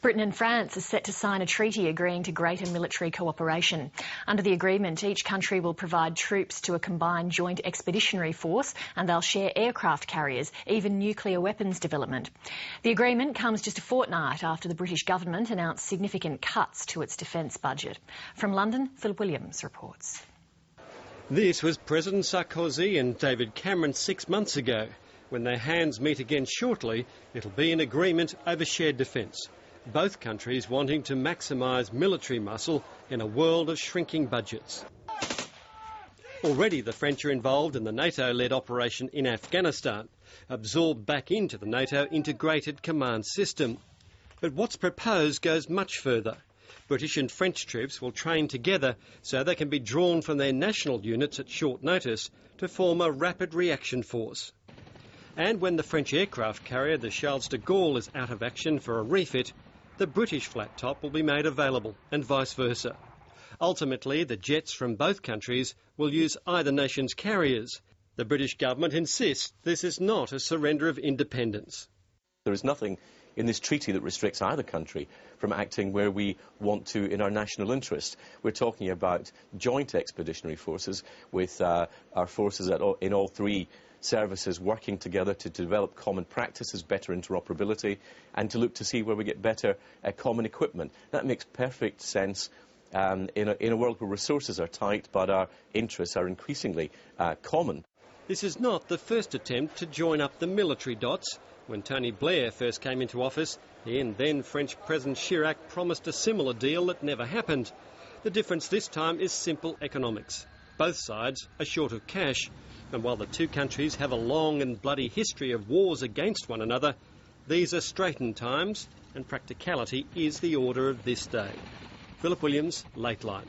Britain and France are set to sign a treaty agreeing to greater military cooperation. Under the agreement, each country will provide troops to a combined joint expeditionary force, and they'll share aircraft carriers, even nuclear weapons development. The agreement comes just a fortnight after the British government announced significant cuts to its defence budget. From London, Philip Williams reports. This was President Sarkozy and David Cameron 6 months ago. When their hands meet again shortly, it'll be an agreement over shared defence. Both countries wanting to maximise military muscle in a world of shrinking budgets. Already the French are involved in the NATO-led operation in Afghanistan, absorbed back into the NATO integrated command system. But what's proposed goes much further. British and French troops will train together so they can be drawn from their national units at short notice to form a rapid reaction force. And when the French aircraft carrier, the Charles de Gaulle, is out of action for a refit, the British flat top will be made available, and vice versa. Ultimately, the jets from both countries will use either nation's carriers. The British government insists this is not a surrender of independence. There is nothing in this treaty that restricts either country from acting where we want to in our national interest. We're talking about joint expeditionary forces with our forces in all three services working together to develop common practices, better interoperability, and to look to see where we get better common equipment. That makes perfect sense in a world where resources are tight but our interests are increasingly common. This is not the first attempt to join up the military dots. When Tony Blair first came into office, he and then French President Chirac promised a similar deal that never happened. The difference this time is simple economics. Both sides are short of cash, and while the two countries have a long and bloody history of wars against one another, these are straitened times, and practicality is the order of this day. Philip Williams, Late Line.